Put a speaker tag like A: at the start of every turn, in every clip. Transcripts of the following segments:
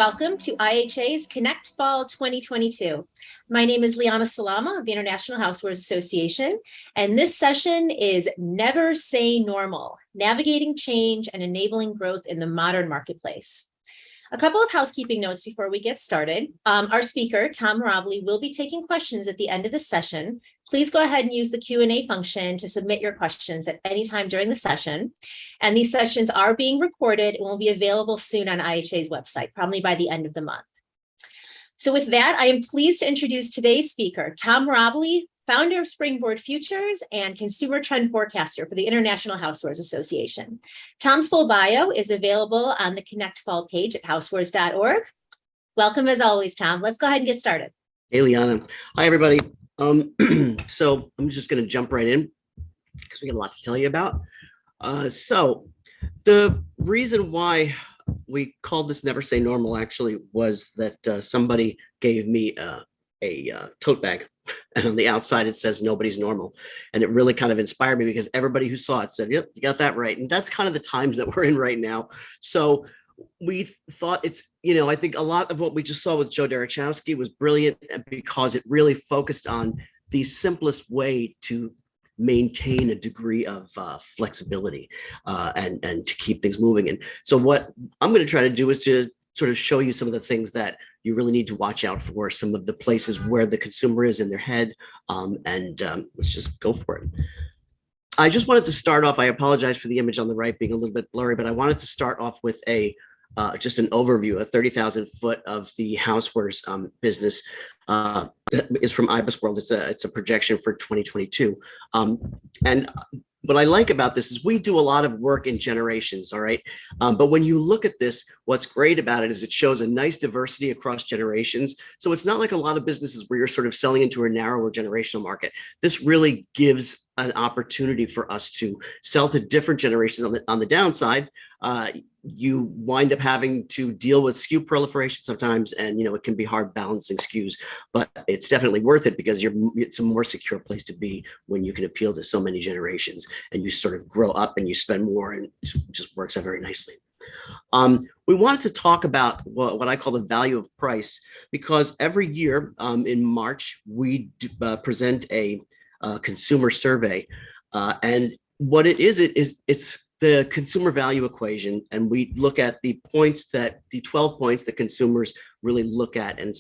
A: welcome to IHA's Connect Fall 2022. My name is Liana Salama of the International Housewares Association, and this session is Never Say Normal, Navigating Change and Enabling Growth in the Modern Marketplace. A couple of housekeeping notes before we get started. Our speaker, Tom Mirabile, will be taking questions at the end of the session. Please go ahead and use the Q&A function to submit your questions at any time during the session. And these sessions are being recorded and will be available soon on IHA's website, probably by the end of the month. So with that, I am pleased to introduce today's speaker, Tom Mirabile, founder of Springboard Futures and consumer trend forecaster for the International Housewares Association. Tom's full bio is available on the Connect Fall page at housewares.org. Welcome as always, Tom. Let's go ahead and get started.
B: Hey, Liana. Hi, everybody. So I'm just going to jump right in because we got a lot to tell you about. So the reason why we called this Never Say Normal actually was that somebody gave me a tote bag, and on the outside it says nobody's normal, and it really kind of inspired me because everybody who saw it said, yep, you got that right. And that's kind of the times that we're in right now. So we thought it's, I think a lot of what we just saw with Joe Derechowski was brilliant because it really focused on the simplest way to maintain a degree of flexibility and to keep things moving. And so what I'm going to try to do is to sort of show you some of the things that you really need to watch out for, some of the places where the consumer is in their head, and let's just go for it. I just wanted to start off, I apologize for the image on the right being a little bit blurry, but I wanted to start off with just an overview, a 30,000 foot of the housewares business that is from IBIS World. It's a projection for 2022. And what I like about this is we do a lot of work in generations, all right? But when you look at this, what's great about it is it shows a nice diversity across generations. So it's not like a lot of businesses where you're sort of selling into a narrower generational market. This really gives an opportunity for us to sell to different generations. On the downside, you wind up having to deal with SKU proliferation sometimes, and it can be hard balancing SKUs, but it's definitely worth it because it's a more secure place to be when you can appeal to so many generations and you sort of grow up and you spend more, and it just works out very nicely. We wanted to talk about what I call the value of price, because every year in March we present a consumer survey, and what it is, it's the consumer value equation, and we look at the 12 points that consumers really look at and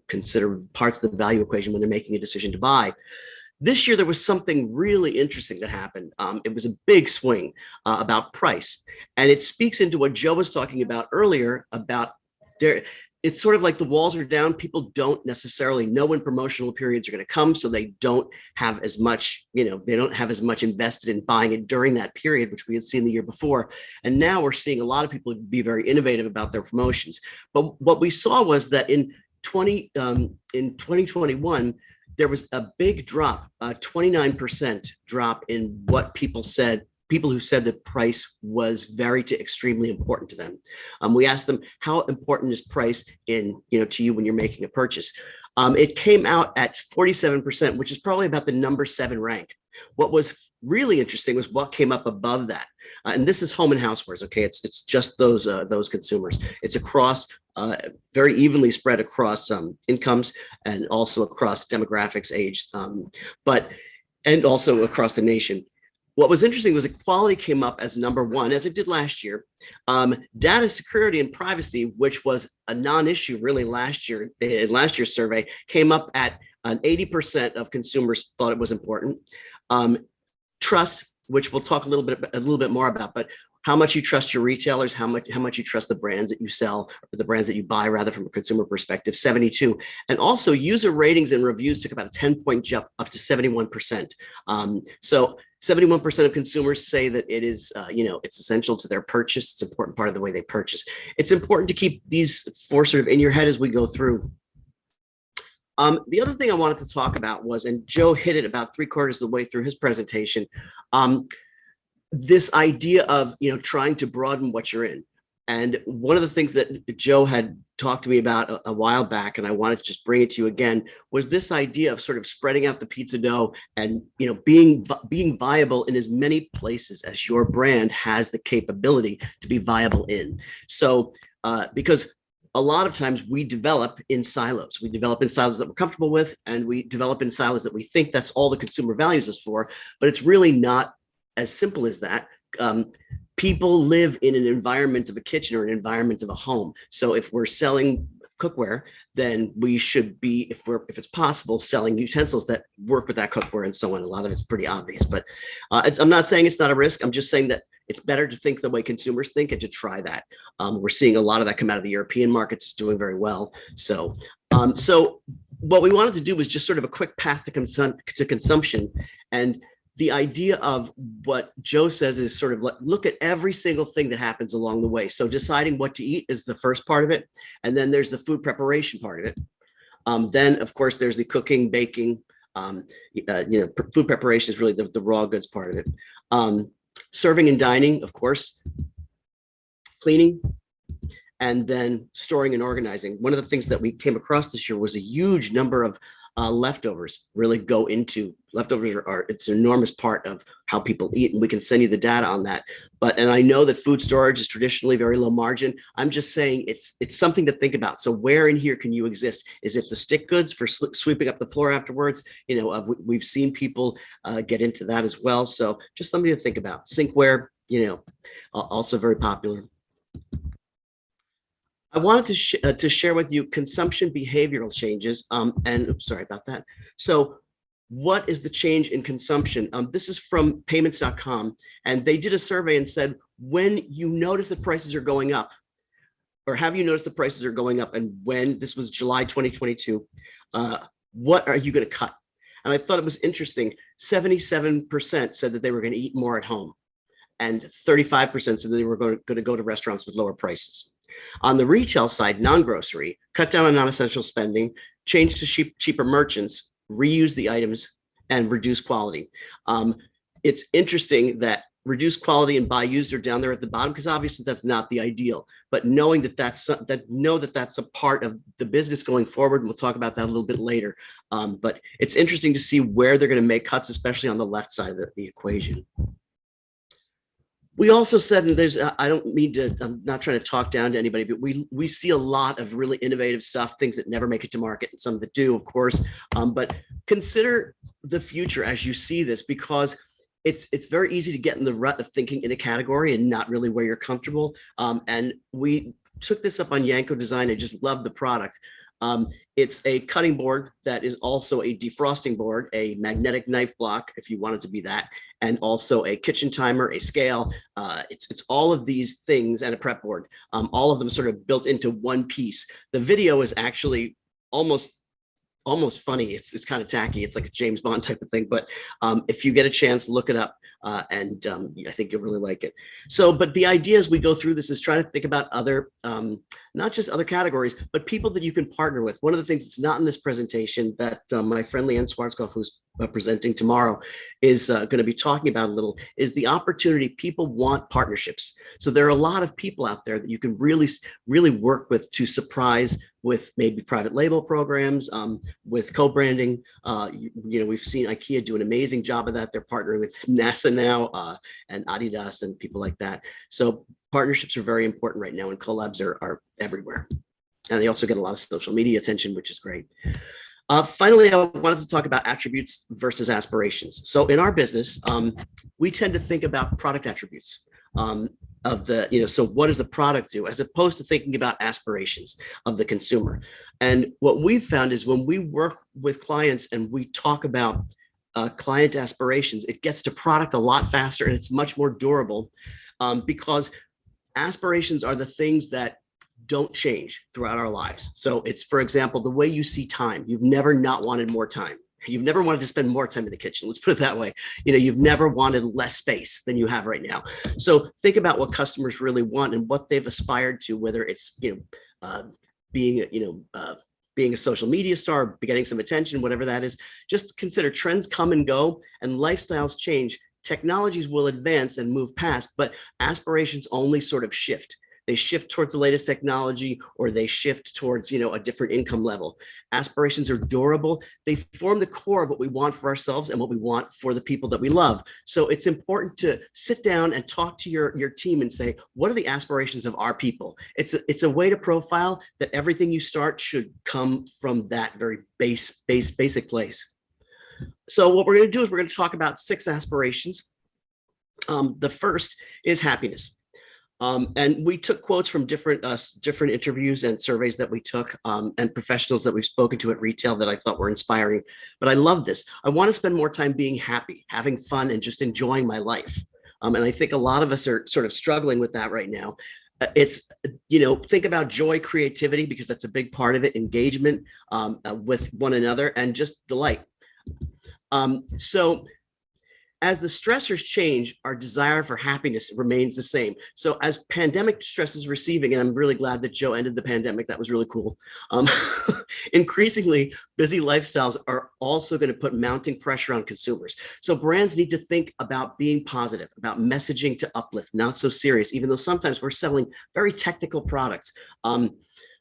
B: consider parts of the value equation when they're making a decision to buy. This year, there was something really interesting that happened. It was a big swing about price, and it speaks into what Joe was talking about earlier about it's sort of like the walls are down. People don't necessarily know when promotional periods are going to come, so they don't have as much, they don't have as much invested in buying it during that period, which we had seen the year before. And now we're seeing a lot of people be very innovative about their promotions. But what we saw was that in 2021, there was a big drop, a 29% drop in what people who said that price was very to extremely important to them. We asked them, how important is price to you when you're making a purchase? It came out at 47%, which is probably about the number 7 rank. What was really interesting was what came up above that. And this is home and housewares, okay? It's just those consumers. It's across, very evenly spread across incomes and also across demographics, age, and also across the nation. What was interesting was equality came up as number 1, as it did last year. Data security and privacy, which was a non-issue really last year, in last year's survey, came up at an 80% of consumers thought it was important. Trust, which we'll talk a little bit more about, but how much you trust your retailers, how much you trust the brands that you sell, or the brands that you buy, rather, from a consumer perspective, 72. And also user ratings and reviews took about a 10-point jump up to 71%. So 71% of consumers say that it is, it's essential to their purchase. It's an important part of the way they purchase. It's important to keep these 4 sort of in your head as we go through. The other thing I wanted to talk about was, and Joe hit it about 3/4 of the way through his presentation, this idea of trying to broaden what you're in. And one of the things that Joe had talked to me about a while back, and I wanted to just bring it to you again, was this idea of sort of spreading out the pizza dough and being viable in as many places as your brand has the capability to be viable in. So because a lot of times we develop in silos. We develop in silos that we're comfortable with, and we develop in silos that we think that's all the consumer values us for, but it's really not as simple as that. People live in an environment of a kitchen or an environment of a home. So if we're selling cookware, then we should be, if it's possible, selling utensils that work with that cookware and so on. A lot of it's pretty obvious, but I'm not saying it's not a risk. I'm just saying that it's better to think the way consumers think and to try that. We're seeing a lot of that come out of the European markets. It's doing very well. So what we wanted to do was just sort of a quick path to consumption. And the idea of what Joe says is sort of look at every single thing that happens along the way. So deciding what to eat is the first part of it. And then there's the food preparation part of it. Then, of course, there's the cooking, baking. Food preparation is really the raw goods part of it. Serving and dining, of course, cleaning, and then storing and organizing. One of the things that we came across this year was a huge number of leftovers really go into leftovers are it's an enormous part of how people eat, and we can send you the data on that. And I know that food storage is traditionally very low margin. I'm just saying it's something to think about. So where in here can you exist? Is it the stick goods for sweeping up the floor afterwards? We've seen people get into that as well. So just something to think about. Sinkware, also very popular. I wanted to share with you consumption behavioral changes. And sorry about that. So what is the change in consumption? This is from payments.com. And they did a survey and said, when you notice that prices are going up, or have you noticed the prices are going up? And when this was July 2022, what are you going to cut? And I thought it was interesting. 77% said that they were going to eat more at home. And 35% said that they were going to go to restaurants with lower prices. On the retail side, non-grocery, cut down on non-essential spending, change to cheaper merchants, reuse the items, and reduce quality. It's interesting that reduce quality and buy used are down there at the bottom, because obviously that's not the ideal. But knowing that that's a part of the business going forward, and we'll talk about that a little bit later. But it's interesting to see where they're going to make cuts, especially on the left side of the equation. We also said, and I'm not trying to talk down to anybody, but we see a lot of really innovative stuff, things that never make it to market, and some that do, of course. But consider the future as you see this, because it's very easy to get in the rut of thinking in a category and not really where you're comfortable. And we took this up on Yanko Design. I just love the product. It's a cutting board that is also a defrosting board, a magnetic knife block, if you want it to be that, and also a kitchen timer, a scale. It's all of these things, and a prep board, all of them sort of built into one piece. The video is actually almost funny. It's kind of tacky. It's like a James Bond type of thing, but if you get a chance, look it up. And I think you'll really like it. So, but the idea as we go through this is try to think about other, not just other categories, but people that you can partner with. One of the things that's not in this presentation that my friend Leanne Schwarzkopf, who's presenting tomorrow, is going to be talking about a little, is the opportunity. People want partnerships. So there are a lot of people out there that you can really, really work with to surprise with maybe private label programs, with co-branding. We've seen IKEA do an amazing job of that. They're partnering with NASA now, and Adidas and people like that. So partnerships are very important right now, and collabs are everywhere. And they also get a lot of social media attention, which is great. Finally, I wanted to talk about attributes versus aspirations. So in our business, we tend to think about product attributes. So what does the product do, as opposed to thinking about aspirations of the consumer. And what we've found is when we work with clients and we talk about client aspirations, it gets to product a lot faster, and it's much more durable, because aspirations are the things that don't change throughout our lives. So it's, for example, the way you see time. You've never not wanted more time. You've never wanted to spend more time in the kitchen. Let's put it that way. You've never wanted less space than you have right now. So think about what customers really want and what they've aspired to, whether it's, being a social media star, getting some attention, whatever that is. Just consider trends come and go, and lifestyles change. Technologies will advance and move past, but aspirations only sort of shift. they shift towards the latest technology, or they shift towards, a different income level. Aspirations are durable. They form the core of what we want for ourselves and what we want for the people that we love. So it's important to sit down and talk to your team and say, what are the aspirations of our people? It's a way to profile that everything you start should come from that very basic place. So what we're going to do is we're going to talk about 6 aspirations. The first is happiness. And we took quotes from different interviews and surveys that we took, and professionals that we've spoken to at retail that I thought were inspiring. But I love this. I want to spend more time being happy, having fun, and just enjoying my life. And I think a lot of us are sort of struggling with that right now. It's, think about joy, creativity, because that's a big part of it, engagement with one another, and just delight. So as the stressors change, our desire for happiness remains the same. So as pandemic stress is receding, and I'm really glad that Joe ended the pandemic, that was really cool. Increasingly, busy lifestyles are also going to put mounting pressure on consumers. So brands need to think about being positive, about messaging to uplift, not so serious, even though sometimes we're selling very technical products.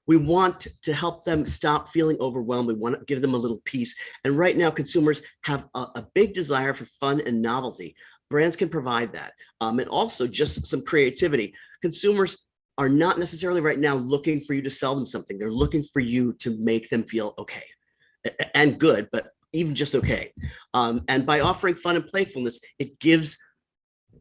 B: We want to help them stop feeling overwhelmed. We want to give them a little peace. And right now, consumers have a big desire for fun and novelty. Brands can provide that. And also just some creativity. Consumers are not necessarily right now looking for you to sell them something. They're looking for you to make them feel okay and good, but even just okay. And by offering fun and playfulness, it gives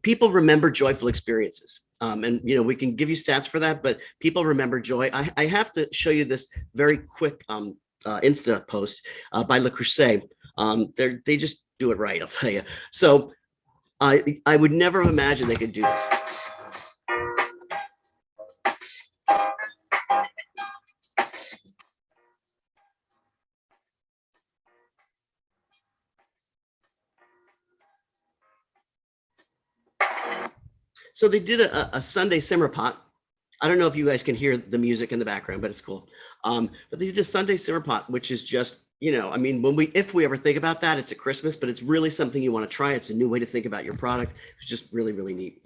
B: people remember joyful experiences. And we can give you stats for that, but people remember joy. I have to show you this very quick Insta post by Le Creuset. They just do it right, I'll tell you. So I would never have imagined they could do this. So they did a Sunday simmer pot. I don't know if you guys can hear the music in the background, but it's cool. But they did a Sunday simmer pot, which is just, if we ever think about that, it's at Christmas, but it's really something you want to try. It's a new way to think about your product. It's just really, really neat.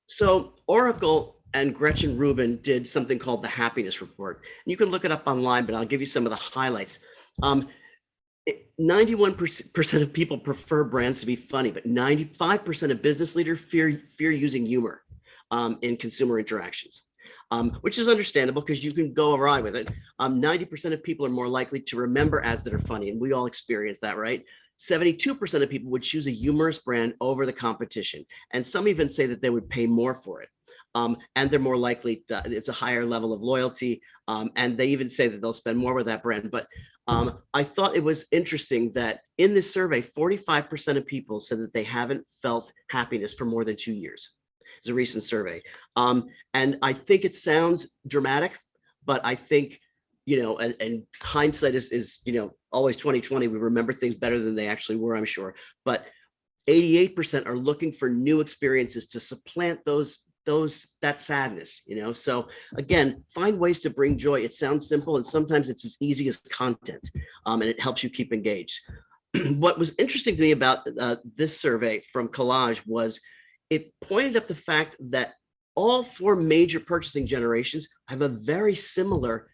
B: So Oracle and Gretchen Rubin did something called the Happiness Report. And you can look it up online, but I'll give you some of the highlights. 91% of people prefer brands to be funny, but 95% of business leaders fear using humor in consumer interactions, which is understandable because you can go awry with it. 90% of people are more likely to remember ads that are funny, and we all experience that, right? 72% of people would choose a humorous brand over the competition, and some even say that they would pay more for it. And they're more likely, it's a higher level of loyalty, and they even say that they'll spend more with that brand. But I thought it was interesting that in this survey, 45% of people said that they haven't felt happiness for more than 2 years. It's a recent survey. And I think it sounds dramatic, but I think, and hindsight is always 2020. We remember things better than they actually were, I'm sure. But 88% are looking for new experiences to supplant that sadness, so again, find ways to bring joy. It sounds simple, and sometimes it's as easy as content, and it helps you keep engaged. What was interesting to me about this survey from Collage was it pointed up the fact that all 4 major purchasing generations have a very similar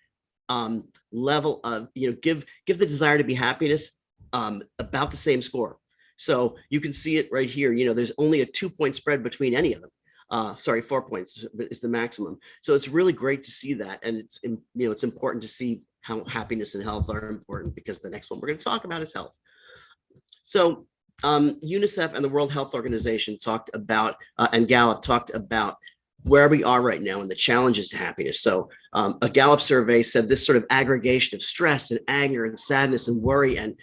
B: level of, give the desire to be happiness about the same score. So you can see it right here. There's only a 2-point spread between any of them. 4 points is the maximum. So it's really great to see that. And it's important to see how happiness and health are important, because the next one we're going to talk about is health. So UNICEF and the World Health Organization talked about, and Gallup talked about where we are right now and the challenges to happiness. So a Gallup survey said this sort of aggregation of stress and anger and sadness and worry and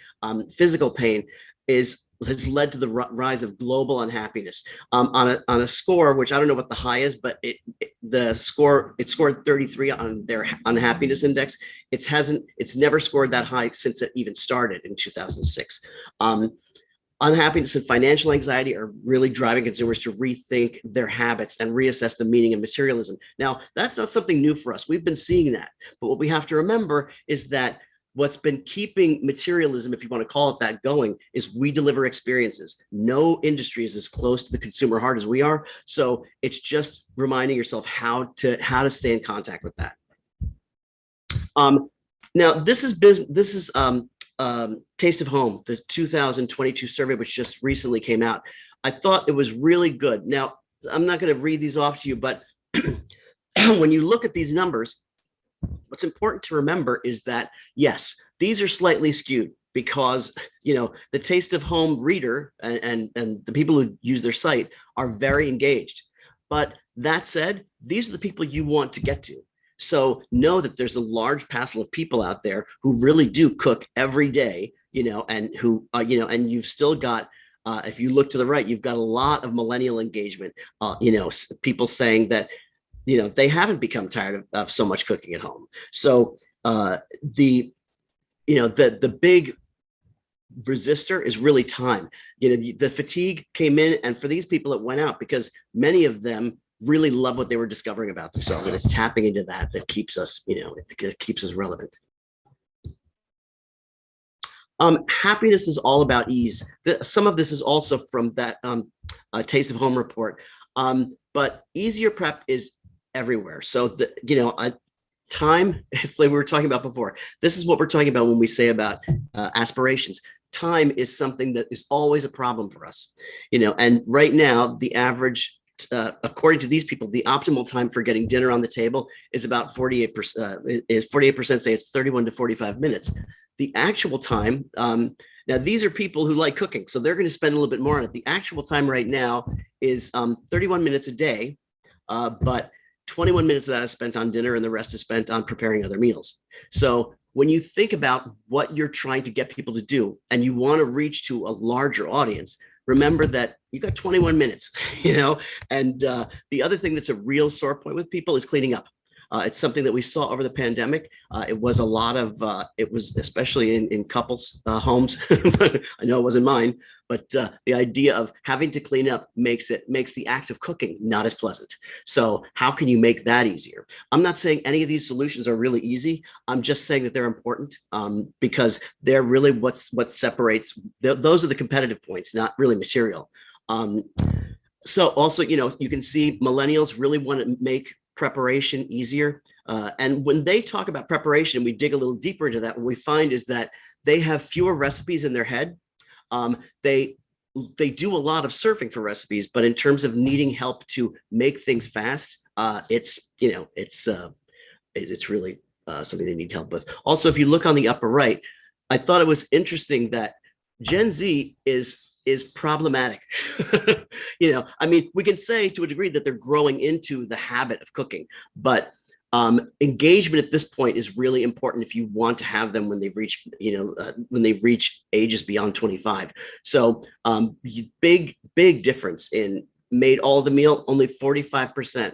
B: physical pain has led to the rise of global unhappiness. On a score, which I don't know what the high is, but it scored 33 on their unhappiness index. It's never scored that high since it even started in 2006. Unhappiness and financial anxiety are really driving consumers to rethink their habits and reassess the meaning of materialism. Now, that's not something new for us. We've been seeing that. But what we have to remember is that what's been keeping materialism, if you want to call it that, going is we deliver experiences. No industry is as close to the consumer heart as we are. So it's just reminding yourself how to stay in contact with that. Now this is business. This is Taste of Home, the 2022 survey, which just recently came out. I thought it was really good. Now I'm not going to read these off to you, but when you look at these numbers, what's important to remember is that, yes, these are slightly skewed because, the Taste of Home reader and the people who use their site are very engaged. But that said, these are the people you want to get to. So know that there's a large passel of people out there who really do cook every day, and who, and you've still got, if you look to the right, you've got a lot of millennial engagement, people saying that, they haven't become tired of so much cooking at home. So the big resistor is really time. The fatigue came in, and for these people, it went out because many of them really love what they were discovering about themselves, and it's tapping into that keeps us, it keeps us relevant. Happiness is all about ease. Some of this is also from that Taste of Home report, but easier prep is everywhere. So time, it's like we were talking about before. This is what we're talking about when we say about aspirations. Time is something that is always a problem for us, and right now the average, according to these people, the optimal time for getting dinner on the table is about 48%. Is 48% say it's 31 to 45 minutes. The actual time, now these are people who like cooking, so they're going to spend a little bit more on it. The actual time right now is 31 minutes a day, but 21 minutes of that is spent on dinner and the rest is spent on preparing other meals. So when you think about what you're trying to get people to do and you want to reach to a larger audience, remember that you got 21 minutes, and the other thing that's a real sore point with people is cleaning up. It's something that we saw over the pandemic. It was a lot of, it was especially in couples' homes. I know it wasn't mine, but the idea of having to clean up makes the act of cooking not as pleasant. So how can you make that easier? I'm not saying any of these solutions are really easy. I'm just saying that they're important because they're really what separates. Those are the competitive points, not really material. So also, you can see millennials really want to make preparation easier. And when they talk about preparation, we dig a little deeper into that. What we find is that they have fewer recipes in their head. They do a lot of surfing for recipes, but in terms of needing help to make things fast, it's really something they need help with. Also, if you look on the upper right, I thought it was interesting that Gen Z is problematic. We can say to a degree that they're growing into the habit of cooking, but engagement at this point is really important if you want to have them when they reach, when they reach ages beyond 25. So big difference in made all the meal, only 45%.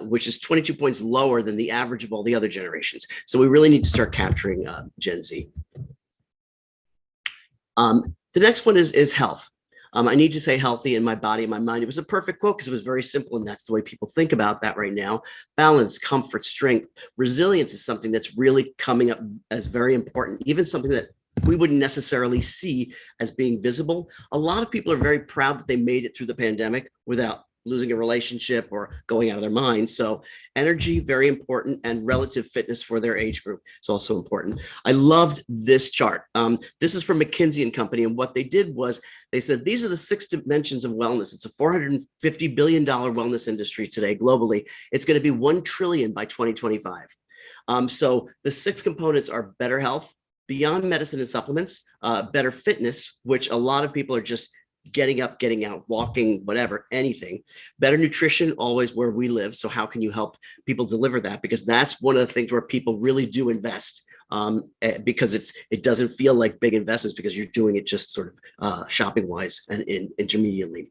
B: Which is 22 points lower than the average of all the other generations. So we really need to start capturing Gen Z. The next one is health. I need to say healthy in my body and my mind. It was a perfect quote because it was very simple, and that's the way people think about that right now. Balance, comfort, strength, resilience is something that's really coming up as very important, even something that we wouldn't necessarily see as being visible. A lot of people are very proud that they made it through the pandemic without losing a relationship or going out of their minds. So energy, very important, and relative fitness for their age group is also important. I loved this chart. This is from McKinsey & Company, and what they did was they said, these are the 6 dimensions of wellness. It's a $450 billion wellness industry today globally. It's going to be 1 trillion by 2025. So the 6 components are better health, beyond medicine and supplements, better fitness, which a lot of people are just getting up, getting out, walking, whatever, anything. Better nutrition, always where we live. So how can you help people deliver that? Because that's one of the things where people really do invest, because it doesn't feel like big investments because you're doing it just sort of shopping wise and intermediately.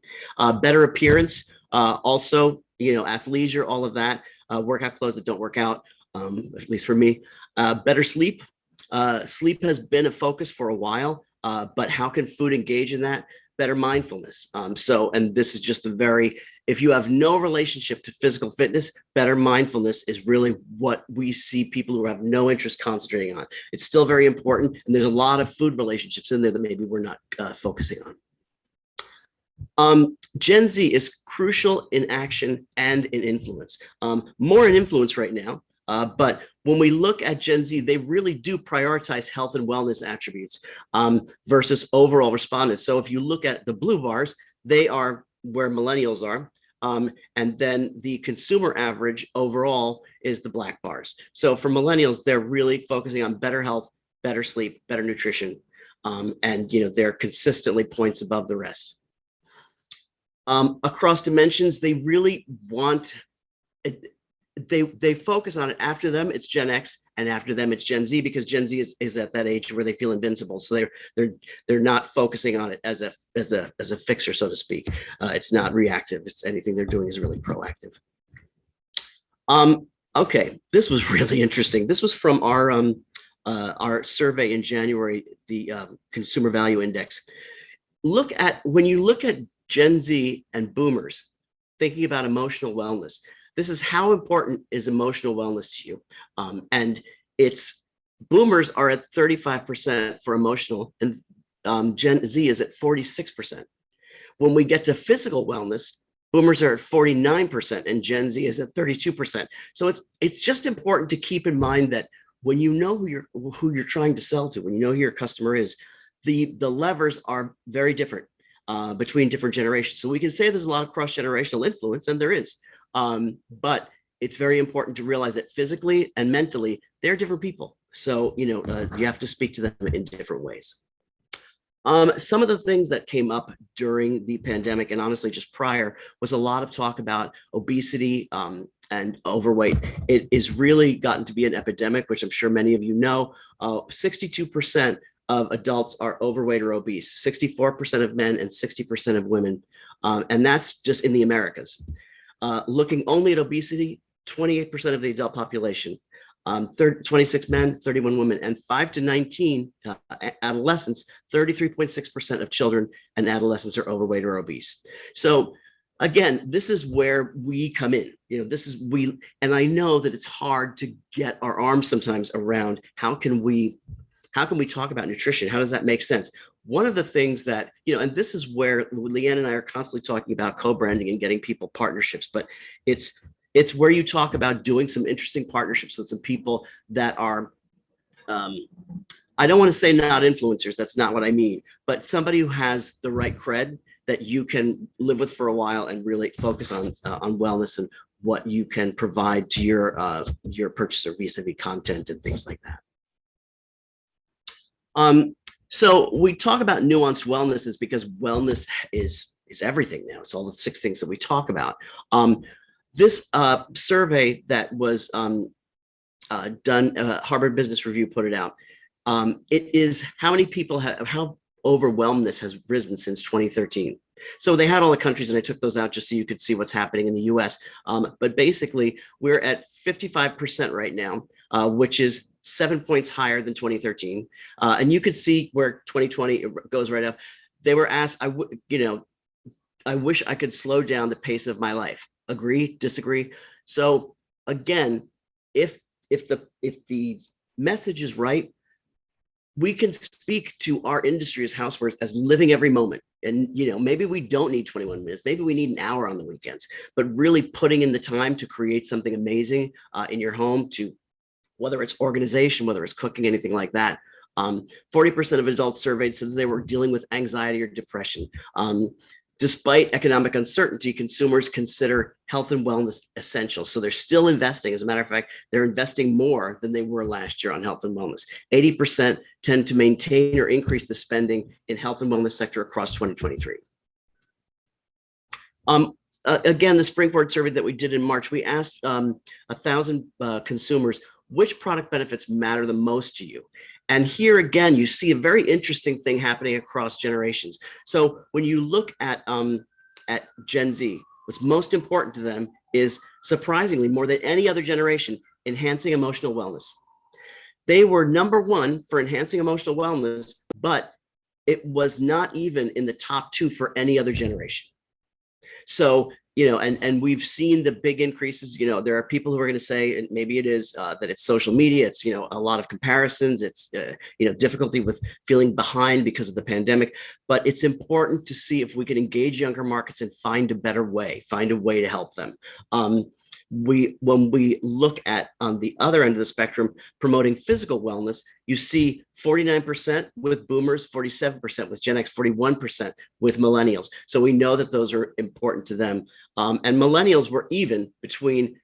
B: Better appearance, also, athleisure, all of that, workout clothes that don't work out, at least for me. Better sleep. Sleep has been a focus for a while, but how can food engage in that? better mindfulness. And this is just if you have no relationship to physical fitness, better mindfulness is really what we see people who have no interest concentrating on. It's still very important. And there's a lot of food relationships in there that maybe we're not focusing on. Gen Z is crucial in action and in influence. More in influence right now, but when we look at Gen Z, they really do prioritize health and wellness attributes versus overall respondents. So if you look at the blue bars, they are where millennials are. And then the consumer average overall is the black bars. So for millennials, they're really focusing on better health, better sleep, better nutrition. And they're consistently points above the rest. Across dimensions, they really want it. They focus on it. After them, it's Gen X, and after them, it's Gen Z, because Gen Z is at that age where they feel invincible. So they're not focusing on it as a fixer, so to speak. It's not reactive. It's anything they're doing is really proactive. Okay, this was really interesting. This was from our survey in January, the Consumer Value Index. When you look at Gen Z and boomers thinking about emotional wellness, this is how important is emotional wellness to you. And boomers are at 35% for emotional, and Gen Z is at 46%. When we get to physical wellness, boomers are at 49% and Gen Z is at 32%. So it's just important to keep in mind that when you know who you're trying to sell to, when you know who your customer is, the levers are very different between different generations. So we can say there's a lot of cross-generational influence, and there is. But it's very important to realize that physically and mentally, they're different people. So, you have to speak to them in different ways. Some of the things that came up during the pandemic, and honestly just prior, was a lot of talk about obesity and overweight. It is really gotten to be an epidemic, which I'm sure many of you know. 62% of adults are overweight or obese, 64% of men and 60% of women. And that's just in the Americas. Looking only at obesity, 28% of the adult population, 26 men, 31 women, and 5 to 19 adolescents, 33.6% of children and adolescents are overweight or obese. So again, this is where we come in. And I know that it's hard to get our arms sometimes around how can we talk about nutrition? How does that make sense? One of the things that, and this is where Leanne and I are constantly talking about co-branding and getting people partnerships, but it's where you talk about doing some interesting partnerships with some people that are, I don't want to say not influencers, that's not what I mean, but somebody who has the right cred that you can live with for a while and really focus on wellness and what you can provide to your purchaser vis-a-vis content and things like that. So we talk about nuanced wellness is because wellness is everything now. It's all the 6 things that we talk about. This survey that was done, Harvard Business Review put it out. It is how many people how overwhelmness has risen since 2013. So they had all the countries, and I took those out just so you could see what's happening in the US. But basically, we're at 55% right now, which is 7 points higher than 2013. And you could see where 2020 goes right up. They were asked, I wish I could slow down the pace of my life. Agree, disagree? So again, if the message is right, we can speak to our industry as housewares as living every moment. And, maybe we don't need 21 minutes. Maybe we need an hour on the weekends, but really putting in the time to create something amazing in your home, to whether it's organization, whether it's cooking, anything like that. 40% of adults surveyed said that they were dealing with anxiety or depression. Despite economic uncertainty, consumers consider health and wellness essential. So they're still investing. As a matter of fact, they're investing more than they were last year on health and wellness. 80% tend to maintain or increase the spending in health and wellness sector across 2023. Again, the Springboard survey that we did in March, we asked 1,000 consumers, which product benefits matter the most to you? And here again, you see a very interesting thing happening across generations. So when you look at Gen Z, what's most important to them is, surprisingly, more than any other generation, enhancing emotional wellness. They were #1 for enhancing emotional wellness, but it was not even in the top 2 for any other generation. So, and we've seen the big increases. There are people who are going to say, and maybe it is that it's social media. It's, a lot of comparisons. It's, difficulty with feeling behind because of the pandemic. But it's important to see if we can engage younger markets and find a better way, find a way to help them. When we look at on the other end of the spectrum, promoting physical wellness, you see 49% with boomers, 47% with Gen X, 41% with millennials. So we know that those are important to them. And millennials were even between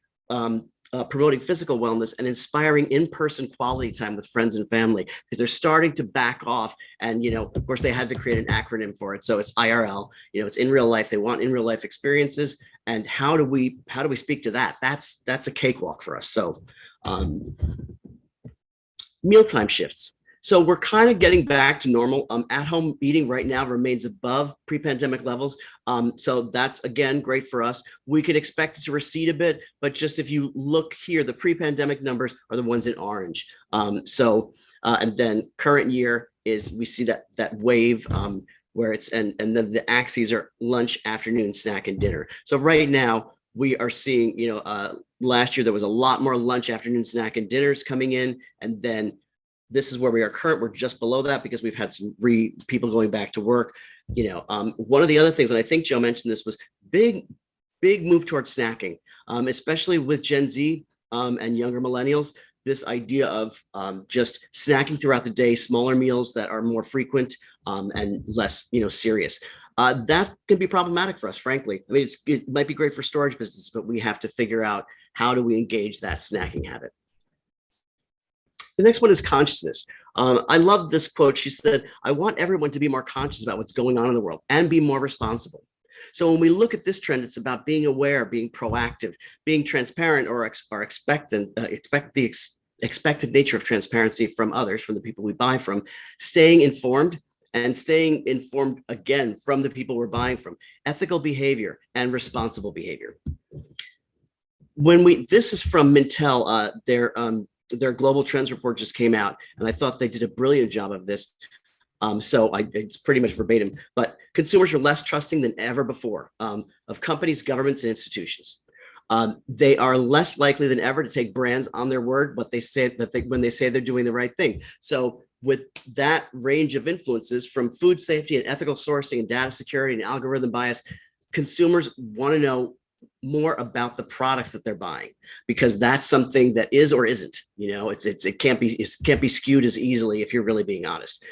B: promoting physical wellness and inspiring in-person quality time with friends and family, because they're starting to back off. And, of course, they had to create an acronym for it. So it's IRL, it's in real life. They want in real life experiences. And how do we speak to that? That's a cakewalk for us. So mealtime shifts. So we're kind of getting back to normal. At-home eating right now remains above pre-pandemic levels. So that's, again, great for us. We could expect it to recede a bit, but just if you look here, the pre-pandemic numbers are the ones in orange. And then current year is, we see that wave where it's, and then the axes are lunch, afternoon, snack, and dinner. So right now we are seeing, last year there was a lot more lunch, afternoon, snack, and dinners coming in, and then this is where we are current. We're just below that because we've had some people going back to work. One of the other things, and I think Joe mentioned this, was big move towards snacking, especially with Gen Z and younger millennials. This idea of just snacking throughout the day, smaller meals that are more frequent and less, serious. That can be problematic for us, frankly. I mean, it might be great for storage businesses, but we have to figure out how do we engage that snacking habit. The next one is consciousness. I love this quote. She said, "I want everyone to be more conscious about what's going on in the world and be more responsible." So when we look at this trend, it's about being aware, being proactive, being transparent, or expectant, expect the expected nature of transparency from others, from the people we buy from, staying informed, and staying informed again from the people we're buying from, ethical behavior and responsible behavior. This is from Mintel, their global trends report just came out, and I thought they did a brilliant job of this. It's pretty much verbatim, but consumers are less trusting than ever before of companies, governments, and institutions. They are less likely than ever to take brands on their word, but when they say they're doing the right thing. So with that range of influences from food safety and ethical sourcing and data security and algorithm bias, consumers want to know more about the products that they're buying, because that's something that is or isn't, it can't be skewed as easily if you're really being honest.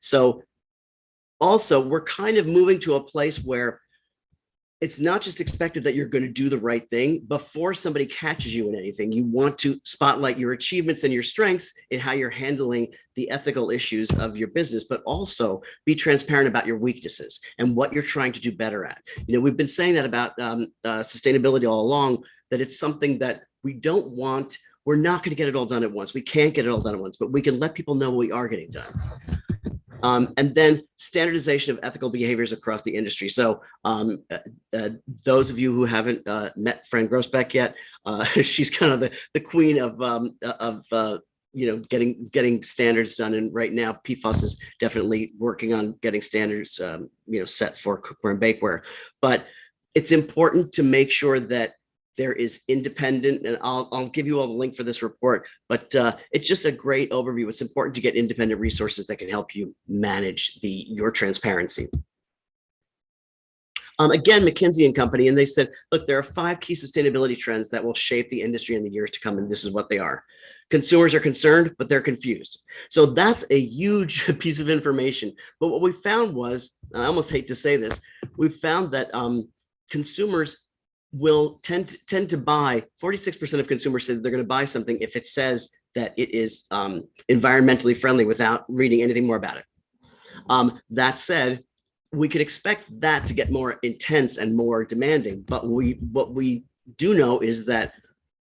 B: So also we're kind of moving to a place where it's not just expected that you're going to do the right thing before somebody catches you in anything. You want to spotlight your achievements and your strengths in how you're handling the ethical issues of your business, but also be transparent about your weaknesses and what you're trying to do better at. We've been saying that about sustainability all along, that it's something that we don't want. We're not going to get it all done at once. We can't get it all done at once, but we can let people know what we are getting done. And then standardization of ethical behaviors across the industry. So those of you who haven't met Fran Grossbeck yet, she's kind of the queen of getting standards done. And right now, PFAS is definitely working on getting standards set for cookware and bakeware. But it's important to make sure that there is independent, and I'll give you all the link for this report, but it's just a great overview. It's important to get independent resources that can help you manage your transparency. Again, McKinsey and Company, and they said, look, there are 5 key sustainability trends that will shape the industry in the years to come, and this is what they are. Consumers are concerned, but they're confused. So that's a huge piece of information. But what we found was, I almost hate to say this, we found that consumers will tend to buy, 46% of consumers say that they're going to buy something if it says that it is environmentally friendly without reading anything more about it. That said, we could expect that to get more intense and more demanding, but what we do know is that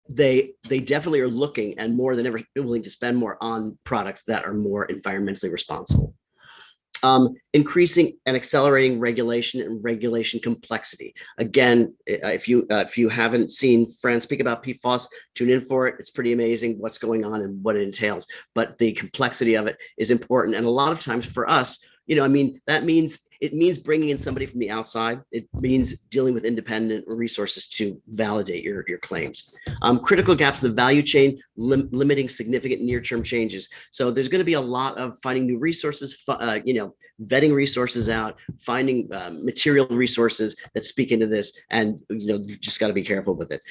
B: they definitely are looking and more than ever willing to spend more on products that are more environmentally responsible. Increasing and accelerating regulation and regulation complexity. Again, if you haven't seen Fran speak about PFAS, tune in for it. It's pretty amazing what's going on and what it entails. But the complexity of it is important. And a lot of times for us, I mean, it means bringing in somebody from the outside. It means dealing with independent resources to validate your claims. Critical gaps in the value chain, limiting significant near-term changes. So there's going to be a lot of finding new resources, vetting resources out, finding material resources that speak into this, and you've just got to be careful with it.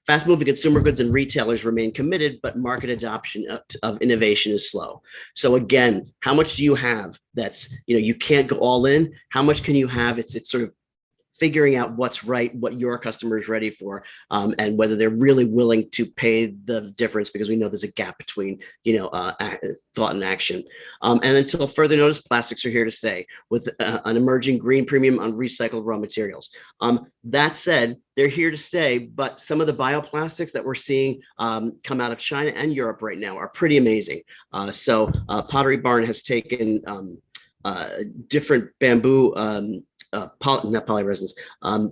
B: Fast-moving consumer goods and retailers remain committed, but market adoption of innovation is slow. So again, how much do you have that's, you can't go all in? How much can you have? It's sort of figuring out what's right, what your customer is ready for, and whether they're really willing to pay the difference, because we know there's a gap between, thought and action. And until further notice, plastics are here to stay, with an emerging green premium on recycled raw materials. That said, they're here to stay, but some of the bioplastics that we're seeing come out of China and Europe right now are pretty amazing. So Pottery Barn has taken different bamboo, not polyresins,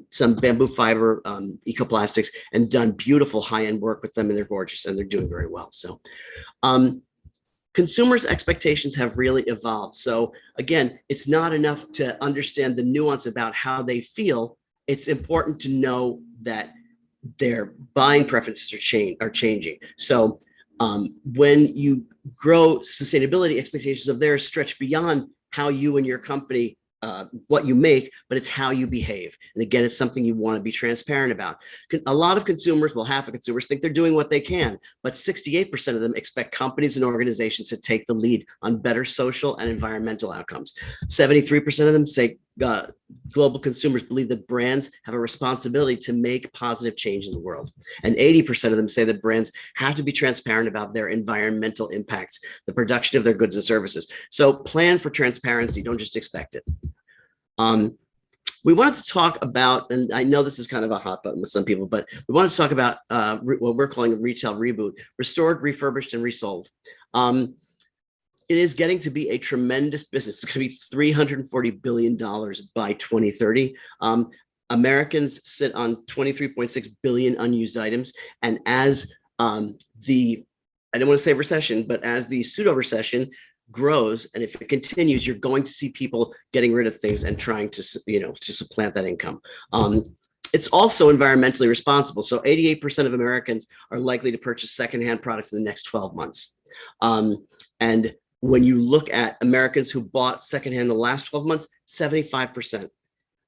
B: some bamboo fiber ecoplastics, and done beautiful high-end work with them, and they're gorgeous and they're doing very well. So consumers' expectations have really evolved. So again, it's not enough to understand the nuance about how they feel. It's important to know that their buying preferences are changing. So when you grow sustainability, expectations of theirs stretch beyond how you and your company, what you make, but it's how you behave. And again, it's something you want to be transparent about. A lot of consumers, well, half of consumers think they're doing what they can, but 68% of them expect companies and organizations to take the lead on better social and environmental outcomes. 73% of them say global consumers believe that brands have a responsibility to make positive change in the world. And 80% of them say that brands have to be transparent about their environmental impacts, the production of their goods and services. So plan for transparency, don't just expect it. We wanted to talk about, and I know this is kind of a hot button with some people, but we wanted to talk about what we're calling a retail reboot: restored, refurbished, and resold. It is getting to be a tremendous business. It's going to be $340 billion by 2030. Americans sit on 23.6 billion unused items. And as I don't want to say recession, but as the pseudo recession grows, and if it continues, you're going to see people getting rid of things and trying to, to supplant that income. It's also environmentally responsible. So 88% of Americans are likely to purchase secondhand products in the next 12 months. And when you look at Americans who bought secondhand the last 12 months, 75%.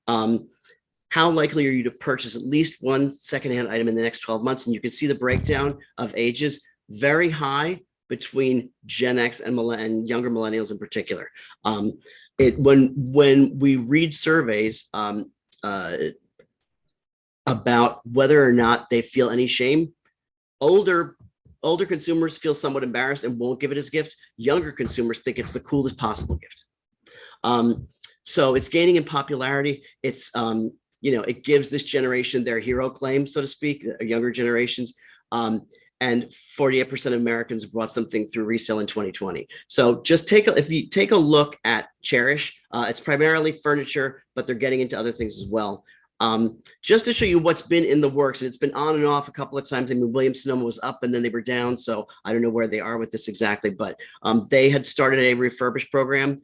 B: How likely are you to purchase at least one secondhand item in the next 12 months? And you can see the breakdown of ages, very high between Gen X and younger millennials in particular. When we read surveys about whether or not they feel any shame, older consumers feel somewhat embarrassed and won't give it as gifts. Younger consumers think it's the coolest possible gift. So it's gaining in popularity. It's it gives this generation their hero claim, so to speak, younger generations. And 48% of Americans bought something through resale in 2020. So just if you take a look at Cherish, it's primarily furniture, but they're getting into other things as well. Just to show you what's been in the works, and it's been on and off a couple of times. I mean, Williams-Sonoma was up and then they were down, so I don't know where they are with this exactly, but they had started a refurbished program.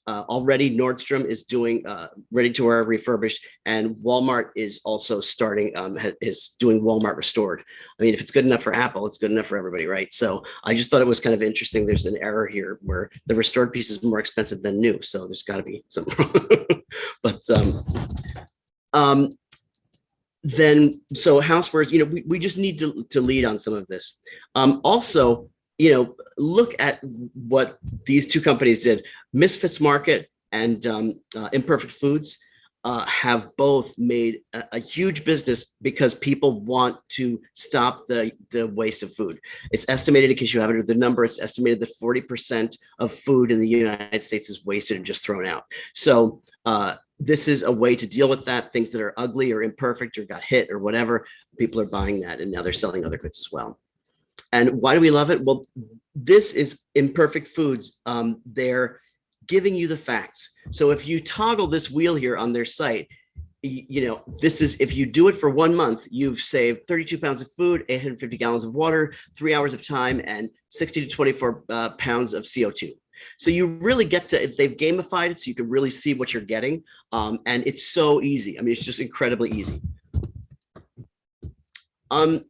B: Already Nordstrom is doing ready to wear refurbished, and Walmart is also starting, is doing Walmart restored. I mean, if it's good enough for Apple, it's good enough for everybody, right? So I just thought it was kind of interesting. There's an error here where the restored piece is more expensive than new. So there's got to be something wrong. But then, so housewares, we just need to lead on some of this. Also, look at what these two companies did. Misfits Market and Imperfect Foods have both made a huge business because people want to stop the waste of food. It's estimated, in case you haven't heard the number, it's estimated that 40% of food in the United States is wasted and just thrown out. So this is a way to deal with that. Things that are ugly or imperfect or got hit or whatever, people are buying that, and now they're selling other goods as well. And why do we love it? Well, this is Imperfect Foods. They're giving you the facts. So if you toggle this wheel here on their site, this is, if you do it for 1 month, you've saved 32 pounds of food, 850 gallons of water, 3 hours of time, and 60 to 24 pounds of CO2. So you really get to, they've gamified it so you can really see what you're getting. And it's so easy. I mean, it's just incredibly easy.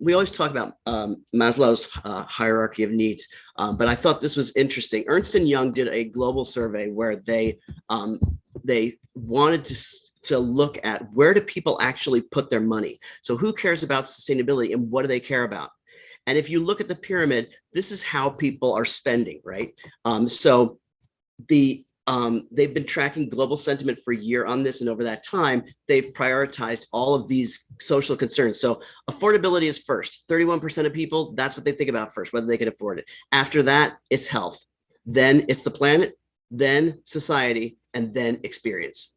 B: We always talk about Maslow's hierarchy of needs, but I thought this was interesting. Ernst & Young did a global survey where they wanted to look at where do people actually put their money. So who cares about sustainability and what do they care about? And if you look at the pyramid, this is how people are spending, right? So they've been tracking global sentiment for a year on this, and over that time, they've prioritized all of these social concerns. So affordability is first. 31% of people, that's what they think about first, whether they can afford it. After that, it's health. Then it's the planet, then society, and then experience.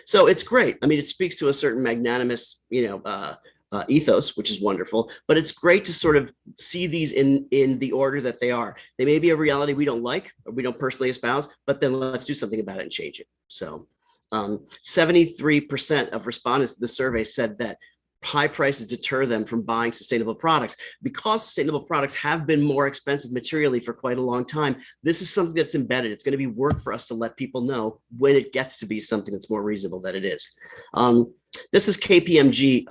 B: So it's great. I mean, it speaks to a certain magnanimous, ethos, which is wonderful, but it's great to sort of see these in the order that they are. They may be a reality we don't like, or we don't personally espouse, but then let's do something about it and change it. So 73% of respondents to the survey said that high prices deter them from buying sustainable products. Because sustainable products have been more expensive materially for quite a long time, this is something that's embedded. It's going to be work for us to let people know when it gets to be something that's more reasonable than it is. This is KPMG.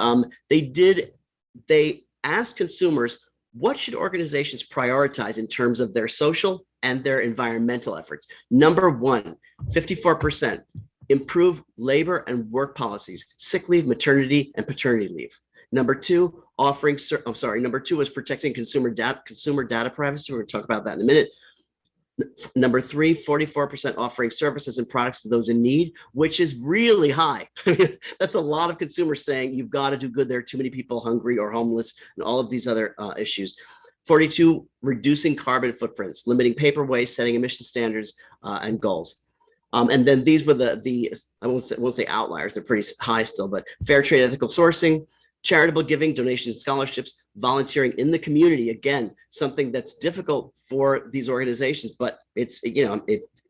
B: They asked consumers, what should organizations prioritize in terms of their social and their environmental efforts? Number one, 54%. Improve labor and work policies, sick leave, maternity, and paternity leave. Number two, number two was protecting consumer data privacy. We're going to talk about that in a minute. Number three, 44% offering services and products to those in need, which is really high. That's a lot of consumers saying you've got to do good. There are too many people hungry or homeless and all of these other issues. 42, reducing carbon footprints, limiting paper waste, setting emission standards and goals. And then these were the I won't say outliers, they're pretty high still, but fair trade, ethical sourcing, charitable giving, donations, scholarships, volunteering in the community. Again, something that's difficult for these organizations, but it's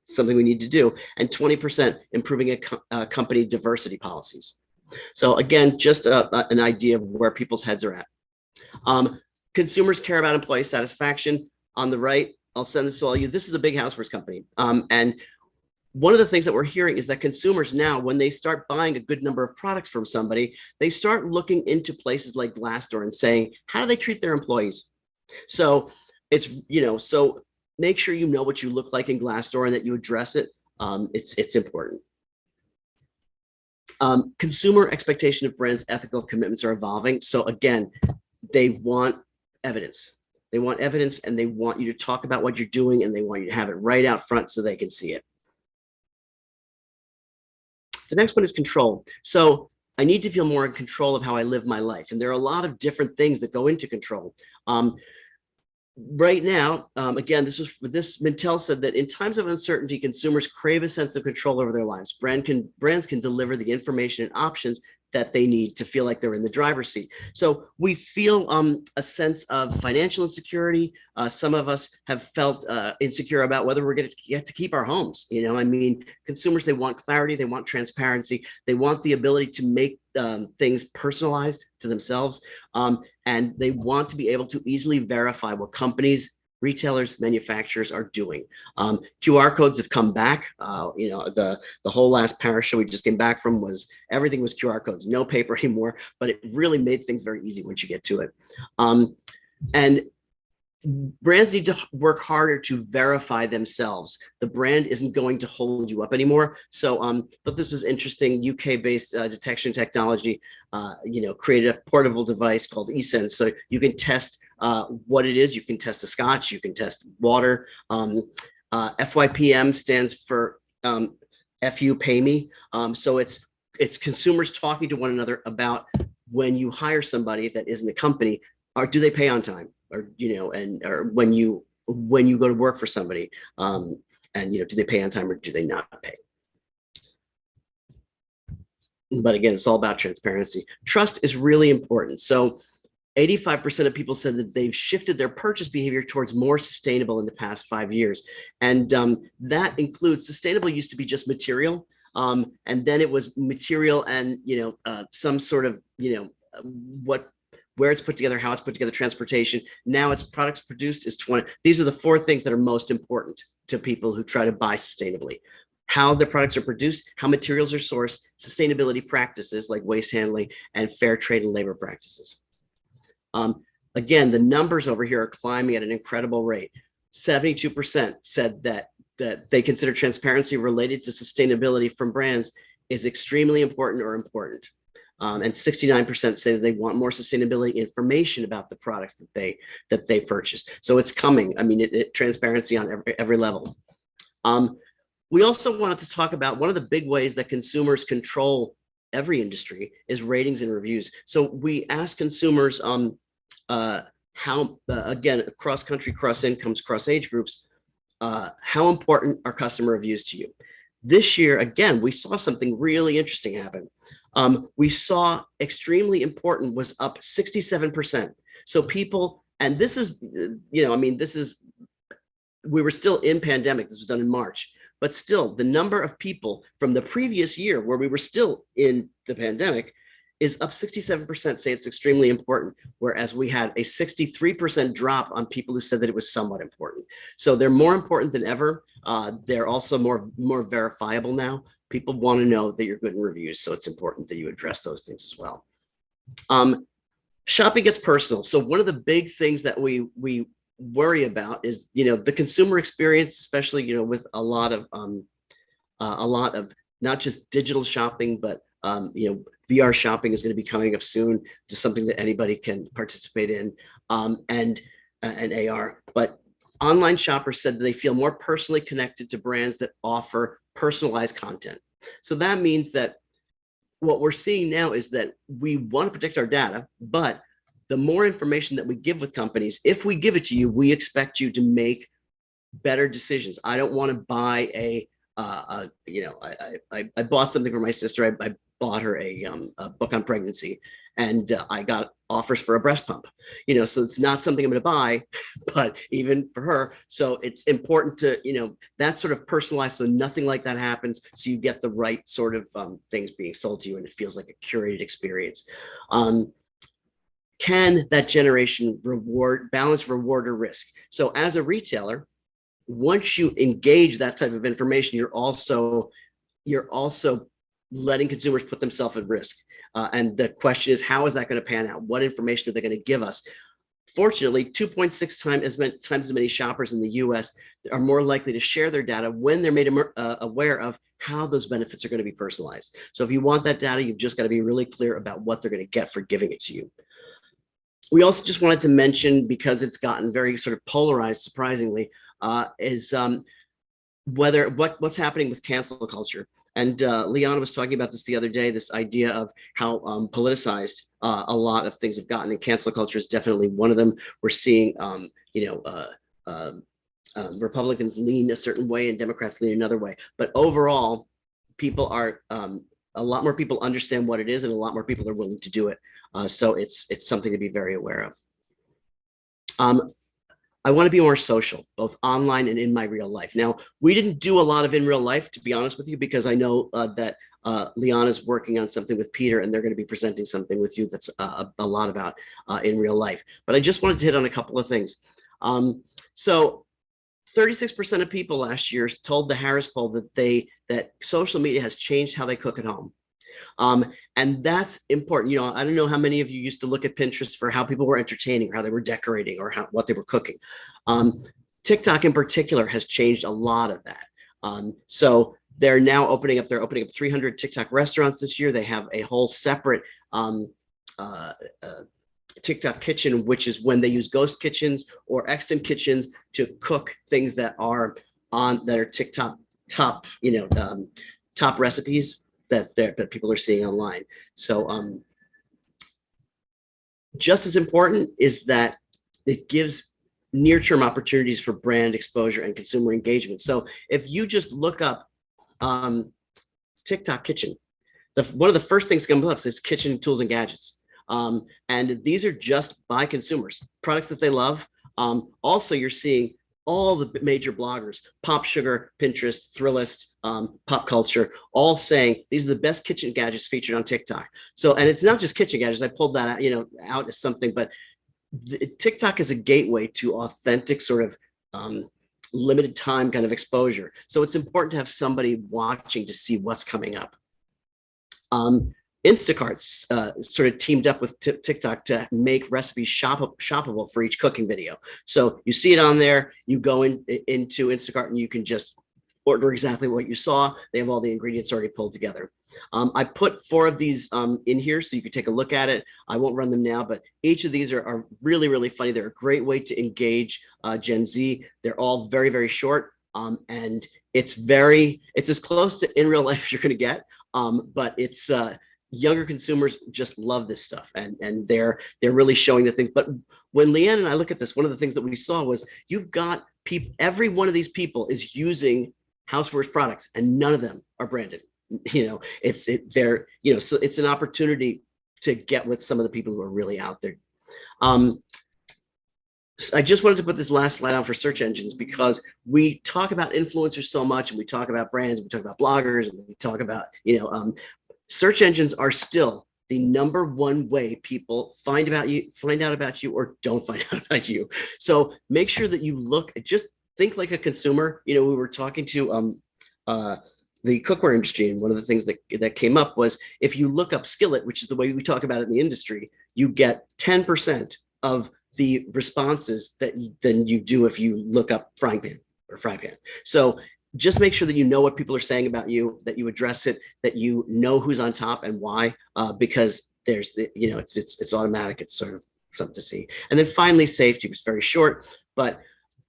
B: something we need to do. And 20% improving a company diversity policies. So again, just an idea of where people's heads are at. Consumers care about employee satisfaction. On the right, I'll send this to all of you. This is a big housewares company, and one of the things that we're hearing is that consumers now, when they start buying a good number of products from somebody, they start looking into places like Glassdoor and saying, how do they treat their employees? So it's, so make sure you know what you look like in Glassdoor and that you address it. It's important. Consumer expectation of brands' ethical commitments are evolving. So again, they want evidence. They want evidence, and they want you to talk about what you're doing, and they want you to have it right out front so they can see it. The next one is control. So I need to feel more in control of how I live my life. And there are a lot of different things that go into control. Right now, again, Mintel said that in times of uncertainty, consumers crave a sense of control over their lives. Brands can deliver the information and options that they need to feel like they're in the driver's seat. So we feel a sense of financial insecurity. Some of us have felt insecure about whether we're going to get to keep our homes. I mean, consumers, they want clarity, they want transparency, they want the ability to make things personalized to themselves, and they want to be able to easily verify what companies, retailers, manufacturers are doing. QR codes have come back. The whole last Paris show we just came back from was everything was QR codes, no paper anymore, but it really made things very easy once you get to it. And brands need to work harder to verify themselves. The brand isn't going to hold you up anymore. So thought this was interesting. UK-based detection technology, created a portable device called eSense. So you can test what it is. You can test a scotch, you can test water. FYPM stands for FU Pay Me. So it's consumers talking to one another about when you hire somebody that isn't a company, or do they pay on time? Or or when you go to work for somebody, and do they pay on time or do they not pay? But again, it's all about transparency. Trust is really important. So 85% of people said that they've shifted their purchase behavior towards more sustainable in the past 5 years. And that includes sustainable used to be just material. And then it was material and, some sort of, where it's put together, how it's put together, transportation. Now it's products produced is 20. These are the 4 things that are most important to people who try to buy sustainably. How the products are produced, how materials are sourced, sustainability practices like waste handling, and fair trade and labor practices. Again, the numbers over here are climbing at an incredible rate. 72% said that they consider transparency related to sustainability from brands is extremely important or important. And 69% say that they want more sustainability information about the products that they purchase. So it's coming. I mean, transparency on every level. We also wanted to talk about one of the big ways that consumers control every industry is ratings and reviews. So we ask consumers how, again, across country, cross incomes, cross age groups, how important are customer reviews to you? This year, again, we saw something really interesting happen. We saw extremely important was up 67%. So people, and this is, I mean, we were still in pandemic. This was done in March, but still the number of people from the previous year where we were still in the pandemic is up 67% say it's extremely important, whereas we had a 63% drop on people who said that it was somewhat important. So they're more important than ever. They're also more verifiable now. People want to know that you're good in reviews, so it's important that you address those things as well. Shopping gets personal. So one of the big things that we worry about is, the consumer experience, especially, with a lot of not just digital shopping, but VR shopping is going to be coming up soon to something that anybody can participate in, and AR. But online shoppers said that they feel more personally connected to brands that offer personalized content. So that means that what we're seeing now is that we want to protect our data, but the more information that we give with companies, if we give it to you, we expect you to make better decisions. I don't want to buy I bought something for my sister. I bought her a book on pregnancy, and I got offers for a breast pump, so it's not something I'm going to buy, but even for her. So it's important to, that's sort of personalized. So nothing like that happens. So you get the right sort of things being sold to you, and it feels like a curated experience. Can that generation balance reward or risk? So as a retailer, once you engage that type of information, you're also letting consumers put themselves at risk. And the question is, how is that going to pan out? What information are they going to give us? Fortunately, 2.6 times as many shoppers in the US are more likely to share their data when they're made aware of how those benefits are going to be personalized. So if you want that data, you've just got to be really clear about what they're going to get for giving it to you. We also just wanted to mention, because it's gotten very sort of polarized, surprisingly, is what's happening with cancel culture. And Liana was talking about this the other day, this idea of how politicized a lot of things have gotten, and cancel culture is definitely one of them. We're seeing, Republicans lean a certain way and Democrats lean another way. But overall, people are, a lot more people understand what it is, and a lot more people are willing to do it. So it's something to be very aware of. I want to be more social, both online and in my real life. Now, we didn't do a lot of in real life, to be honest with you, because I know that Liana's working on something with Peter, and they're going to be presenting something with you that's a lot about in real life. But I just wanted to hit on a couple of things. So 36% of people last year told the Harris poll that social media has changed how they cook at home. And that's important. I don't know how many of you used to look at Pinterest for how people were entertaining, or how they were decorating, or what they were cooking. TikTok in particular has changed a lot of that. So they're now opening up 300 TikTok restaurants this year. They have a whole separate TikTok kitchen, which is when they use ghost kitchens or extant kitchens to cook things that are TikTok top recipes that people are seeing online. So just as important is that it gives near-term opportunities for brand exposure and consumer engagement. So if you just look up TikTok kitchen, one of the first things that comes up is kitchen tools and gadgets. And these are just by consumers, products that they love. Also, you're seeing all the major bloggers, Pop Sugar, Pinterest, Thrillist, Pop Culture, all saying these are the best kitchen gadgets featured on TikTok. So, and it's not just kitchen gadgets. I pulled that out, out as something, but TikTok is a gateway to authentic sort of limited time kind of exposure. So it's important to have somebody watching to see what's coming up. Instacart's sort of teamed up with TikTok to make recipes shoppable for each cooking video. So you see it on there, you go into Instacart and you can just order exactly what you saw. They have all the ingredients already pulled together. I put 4 of these in here so you can take a look at it. I won't run them now, but each of these are really, really funny. They're a great way to engage Gen Z. They're all very, very short. And it's as close to in real life as you're going to get. But it's younger consumers just love this stuff, and they're really showing the thing. But when Leanne and I look at this, one of the things that we saw was you've got people, every one of these people is using Housewares products, and none of them are branded. So it's an opportunity to get with some of the people who are really out there. I just wanted to put this last slide on for search engines, because we talk about influencers so much, and we talk about brands, and we talk about bloggers, and we talk about, search engines are still the #1 way people find out about you, or don't find out about you. So make sure that you just think like a consumer. We were talking to the cookware industry, and one of the things that came up was if you look up skillet, which is the way we talk about it in the industry, you get 10% of the responses than you do if you look up frying pan or fry pan. So just make sure that you know what people are saying about you, that you address it, that you know who's on top and why, because there's it's automatic. It's sort of something to see. And then finally, safety was very short, but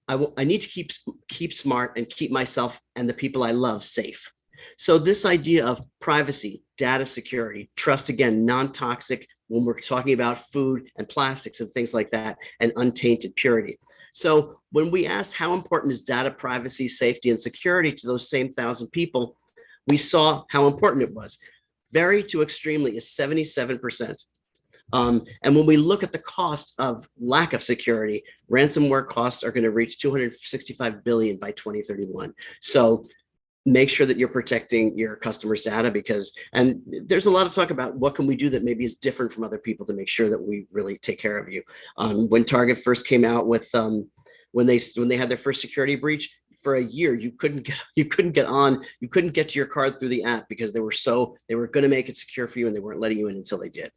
B: I need to keep smart and keep myself and the people I love safe. So this idea of privacy, data security, trust, again, non-toxic when we're talking about food and plastics and things like that, and untainted purity. So when we asked how important is data privacy, safety, and security to those same 1,000 people, we saw how important it was. Very to extremely is 77%. And when we look at the cost of lack of security, ransomware costs are going to reach $265 billion by 2031. So make sure that you're protecting your customers' data, and there's a lot of talk about what can we do that maybe is different from other people to make sure that we really take care of you. When Target first came out with when they had their first security breach, for a year you couldn't get to your card through the app because they were going to make it secure for you, and they weren't letting you in until they did.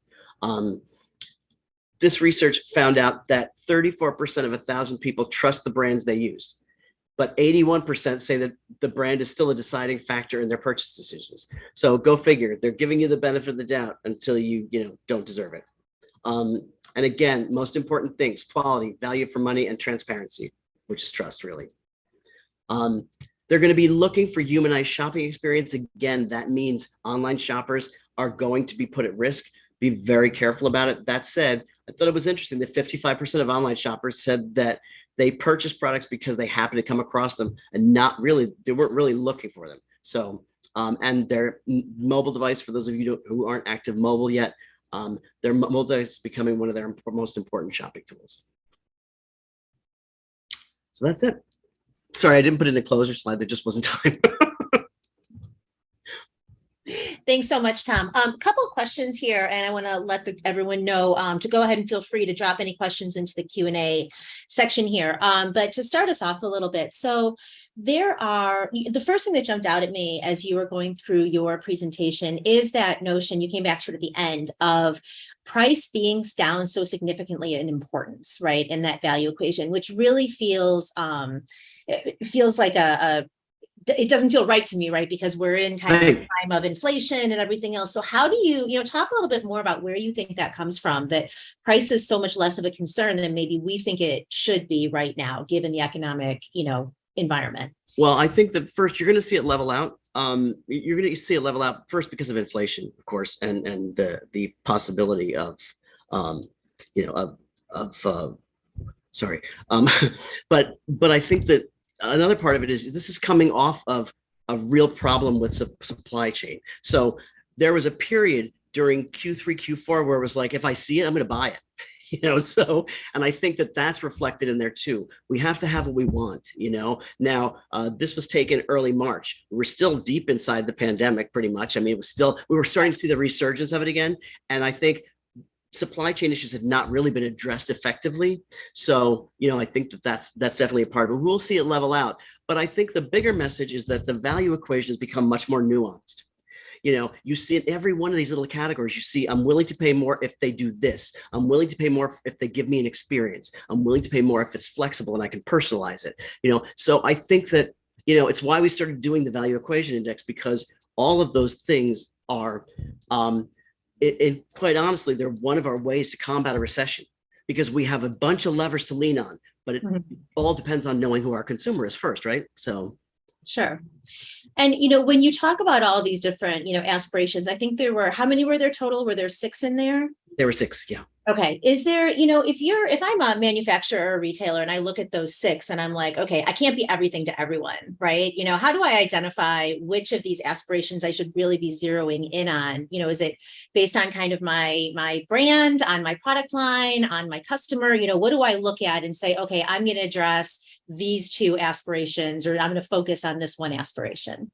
B: This research found out that 34% of 1,000 people trust the brands they use, but 81% say that the brand is still a deciding factor in their purchase decisions. So go figure, they're giving you the benefit of the doubt until you don't deserve it. And again, most important things: quality, value for money, and transparency, which is trust, really. They're going to be looking for humanized shopping experience. Again, that means online shoppers are going to be put at risk. Be very careful about it. That said, I thought it was interesting that 55% of online shoppers said that they purchase products because they happen to come across them, and they weren't really looking for them. So, and their mobile device, for those of you who aren't active mobile yet, their mobile device is becoming one of their most important shopping tools. So that's it. Sorry, I didn't put in a closer slide. There just wasn't time.
A: Thanks so much, Tom. Couple of questions here, and I want to let everyone know to go ahead and feel free to drop any questions into the Q&A section here. But to start us off a little bit, so the first thing that jumped out at me as you were going through your presentation is that notion, you came back to it at the end, of price being down so significantly in importance, right, in that value equation, which really feels like it doesn't feel right to me, right? Because we're in kind of a time of inflation and everything else. So how do you talk a little bit more about where you think that comes from, that price is so much less of a concern than maybe we think it should be right now, given the economic, environment?
B: Well, I think that first you're going to see it level out. You're going to see it level out first because of inflation, of course, and the possibility of, but I think that another part of it is this is coming off of a real problem with supply chain. So there was a period during Q3, Q4 where it was like, if I see it, I'm going to buy it. So, and I think that that's reflected in there too. We have to have what we want. Now, this was taken early March. We're still deep inside the pandemic pretty much. I mean, we were starting to see the resurgence of it again. And I think supply chain issues had not really been addressed effectively. So, I think that's definitely a part of it. We'll see it level out. But I think the bigger message is that the value equation has become much more nuanced. You see in every one of these little categories, you see, I'm willing to pay more if they do this. I'm willing to pay more if they give me an experience. I'm willing to pay more if it's flexible and I can personalize it. So I think that, it's why we started doing the value equation index, because all of those things are, quite honestly, they're one of our ways to combat a recession, because we have a bunch of levers to lean on, but it all depends on knowing who our consumer is first, right? So.
A: Sure. And, when you talk about all these different, aspirations, I think how many were there total? Were there 6 in there?
B: There were 6. Yeah.
A: Okay. Is there, if I'm a manufacturer or a retailer and I look at those 6 and I'm like, okay, I can't be everything to everyone, right? How do I identify which of these aspirations I should really be zeroing in on? Is it based on kind of my brand, on my product line, on my customer? What do I look at and say, okay, I'm going to address these 2 aspirations, or I'm going to focus on this one aspiration?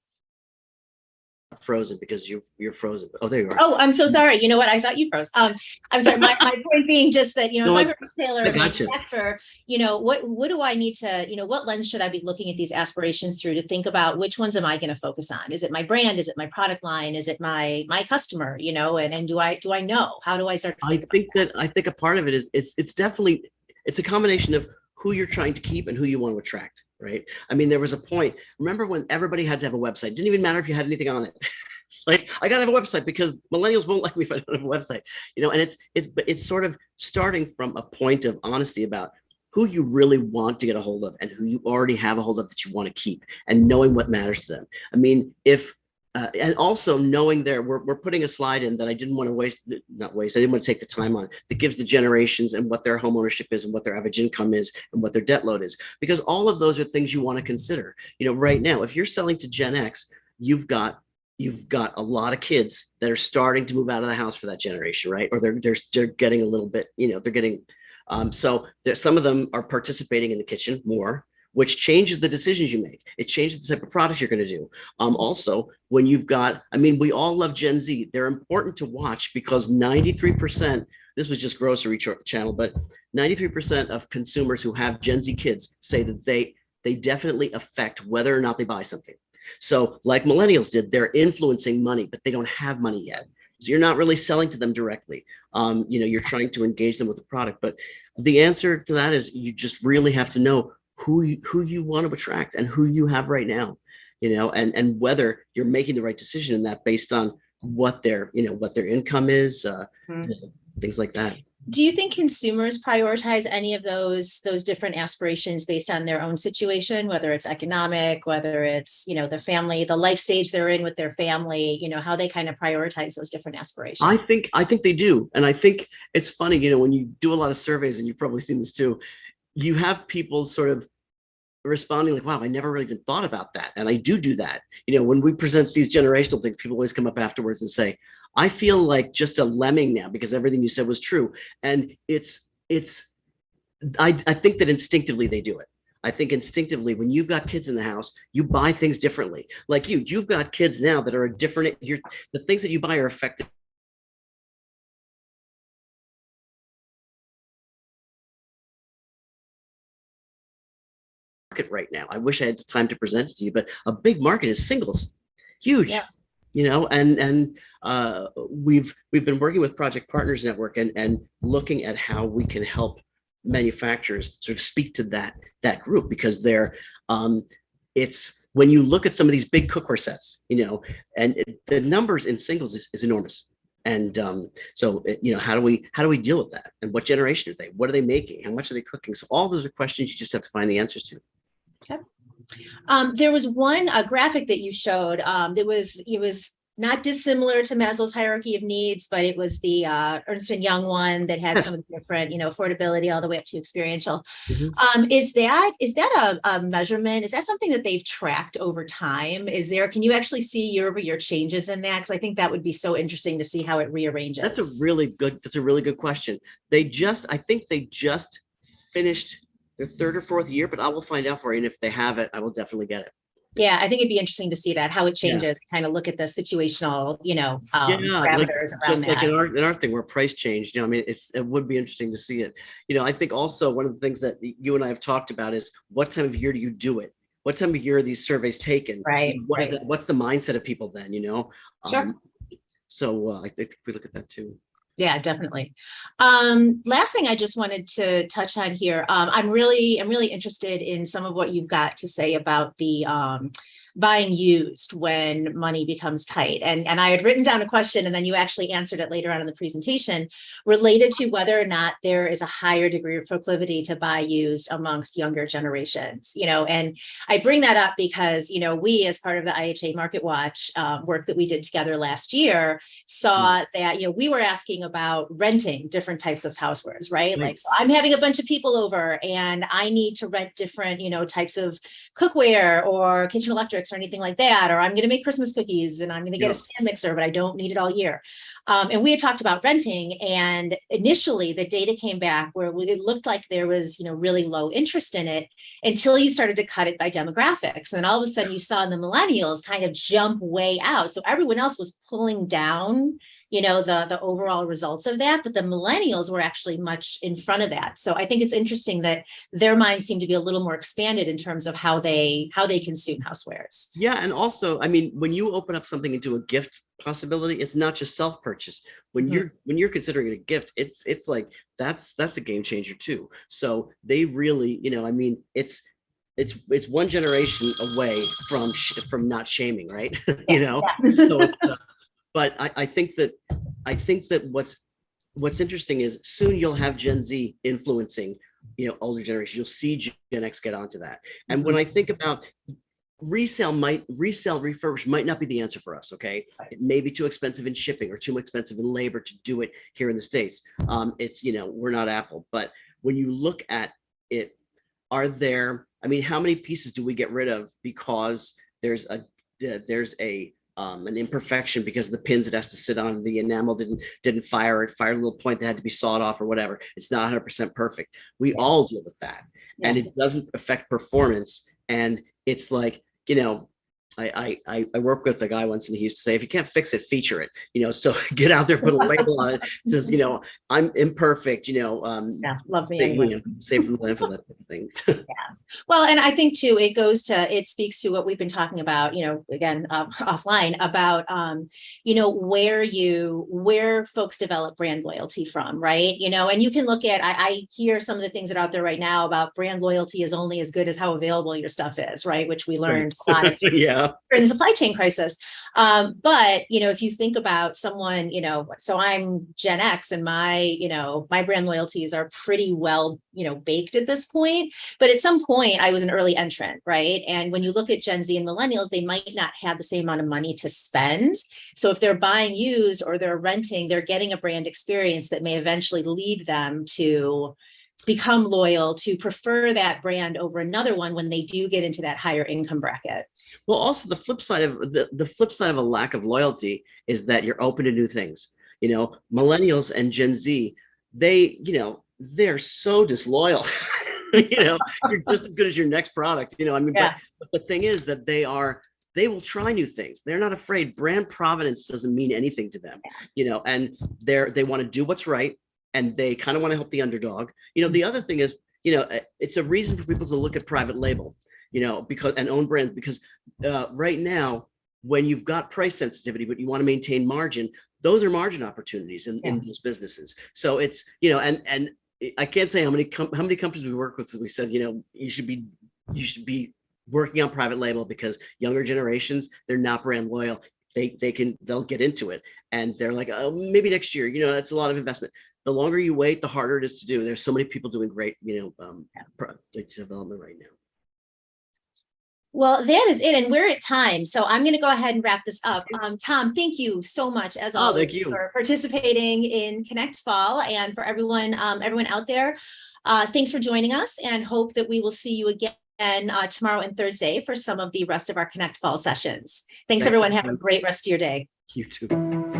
B: Frozen because you're frozen. Oh, there you are.
A: Oh, I'm so sorry. You know what? I thought you froze. I'm sorry. My point being just that,
B: No,
A: if I'm a retailer or
B: gotcha.
A: manufacturer, what do I need to, what lens should I be looking at these aspirations through to think about which ones am I going to focus on? Is it my brand? Is it my product line? Is it my customer? And do I know? How do I start to
B: I think a part of it is it's definitely, it's a combination of who you're trying to keep and who you want to attract, right? I mean, there was a point, remember when everybody had to have a website? It didn't even matter if you had anything on it. It's like, I gotta have a website because millennials won't like me if I don't have a website, and it's sort of starting from a point of honesty about who you really want to get a hold of and who you already have a hold of that you want to keep, and knowing what matters to them. I mean, and also knowing we're putting a slide in that I didn't want to I didn't want to take the time on, that gives the generations and what their home ownership is and what their average income is and what their debt load is, because all of those are things you want to consider. Right now, if you're selling to Gen X, you've got a lot of kids that are starting to move out of the house for that generation, right? Or they're getting a little bit, they're getting, so some of them are participating in the kitchen more, which changes the decisions you make. It changes the type of product you're going to do. Also, when we all love Gen Z. They're important to watch because 93%, this was just grocery channel, but 93% of consumers who have Gen Z kids say that they definitely affect whether or not they buy something. So like millennials did, they're influencing money, but they don't have money yet. So you're not really selling to them directly. You're trying to engage them with the product. But the answer to that is you just really have to know who you want to attract and who you have right now, and whether you're making the right decision in that based on what their income is, things like that.
A: Do you think consumers prioritize any of those different aspirations based on their own situation, whether it's economic, whether it's, the family, the life stage they're in with their family, how they kind of prioritize those different aspirations?
B: I think they do. And I think it's funny, when you do a lot of surveys, and you've probably seen this too, you have people sort of responding like, wow, I never really even thought about that. And I do that. When we present these generational things, people always come up afterwards and say, I feel like just a lemming now because everything you said was true. And I think that instinctively they do it. I think instinctively, when you've got kids in the house, you buy things differently. Like you've got kids now that are the things that you buy are affected market right now. I wish I had the time to present it to you, but a big market is singles, huge.
A: Yeah.
B: And we've been working with Project Partners Network and looking at how we can help manufacturers sort of speak to that group, because it's when you look at some of these big cookware sets, and the numbers in singles is enormous. And so how do we deal with that? And what generation are they? What are they making? How much are they cooking? So all those are questions you just have to find the answers to.
A: Okay. There was a graphic that you showed. It was not dissimilar to Maslow's hierarchy of needs, but it was the Ernst and Young one that had some of the different, affordability all the way up to experiential.
B: Mhm.
A: Is that a measurement? Is that something that they've tracked over time? Can you actually see year-over-year changes in that? Because I think that would be so interesting to see how it rearranges.
B: That's a really good question. I think they just finished their third or fourth year, but I will find out for you. And if they have it, I will definitely get it.
A: Yeah, I think it'd be interesting to see that, how it
B: Yeah.
A: changes, kind of look at the situational,
B: Yeah,
A: parameters around
B: just like
A: that.
B: in our thing where price changed, I mean, it would be interesting to see it. I think also one of the things that you and I have talked about is what time of year do you do it? What time of year are these surveys taken?
A: Right,
B: What is
A: right.
B: that? What's the mindset of people then,
A: Sure.
B: So I think we look at that too.
A: Yeah, definitely. Last thing I just wanted to touch on here. I'm really interested in some of what you've got to say about the buying used when money becomes tight. And I had written down a question, and then you actually answered it later on in the presentation, related to whether or not there is a higher degree of proclivity to buy used amongst younger generations. And I bring that up because, we, as part of the IHA Market Watch work that we did together last year, saw that, we were asking about renting different types of housewares, right? Like, so I'm having a bunch of people over and I need to rent different, types of cookware or kitchen electrics or anything like that, or I'm going to make Christmas cookies and I'm going to get a stand mixer, but I don't need it all year. And we had talked about renting, and initially the data came back where it looked like there was, really low interest in it until you started to cut it by demographics. And all of a sudden you saw the millennials kind of jump way out. So everyone else was pulling down, the overall results of that, but the millennials were actually much in front of that. So I think it's interesting that their minds seem to be a little more expanded in terms of how they consume housewares.
B: Yeah, and also, I mean, when you open up something into a gift possibility, it's not just self-purchase. When you're considering it a gift, it's like that's a game changer too. So they really, I mean, it's one generation away from not shaming, right? So it's but I think that what's interesting is soon you'll have Gen Z influencing, older generation. You'll see Gen X get onto that. And when I think about resale refurbish might not be the answer for us. Okay. It may be too expensive in shipping or too expensive in labor to do it here in the States. It's, we're not Apple, but when you look at it, how many pieces do we get rid of because there's an imperfection because the pins it has to sit on, the enamel didn't fire, it fired a little point that had to be sawed off or whatever. It's not 100% perfect. We all deal with that, and it doesn't affect performance. And it's like, I worked with a guy once, and he used to say, if you can't fix it, feature it. So get out there, put a label on it. It says, I'm imperfect,
A: love me anyway.
B: Save from the landfill, that type of thing.
A: Well, and I think too, it speaks to what we've been talking about, again, offline about, where folks develop brand loyalty from, right? And you can look at, I hear some of the things that are out there right now about brand loyalty is only as good as how available your stuff is, right? Which we learned a lot of in the supply chain crisis. But, if you think about someone, so I'm Gen X, and my brand loyalties are pretty well, baked at this point. But at some point I was an early entrant, right? And when you look at Gen Z and millennials, they might not have the same amount of money to spend. So if they're buying used or they're renting, they're getting a brand experience that may eventually lead them to become loyal, to prefer that brand over another one when they do get into that higher income bracket.
B: Well, also the flip side of a lack of loyalty is that you're open to new things. Millennials and Gen Z, they're so disloyal. You're just as good as your next product. But the thing is that they will try new things. They're not afraid. Brand provenance doesn't mean anything to them. And they want to do what's right, and they kind of want to help the underdog. The other thing is, it's a reason for people to look at private label, because and own brands, because right now, when you've got price sensitivity, but you want to maintain margin, those are margin opportunities in those businesses. So it's, and I can't say how many companies we work with. We said, you should be working on private label, because younger generations, they're not brand loyal. They'll get into it, and they're like, oh, maybe next year. That's a lot of investment. The longer you wait, the harder it is to do. There's so many people doing great, product development right now.
A: Well, that is it. And we're at time. So I'm going to go ahead and wrap this up. Tom, thank you so much, as
B: Oh,
A: always,
B: thank you.
A: for participating in Connect Fall, and for everyone out there. Thanks for joining us, and hope that we will see you again tomorrow and Thursday for some of the rest of our Connect Fall sessions. Thanks,
B: Thank
A: everyone.
B: you.
A: Have a great rest of your day.
B: You too.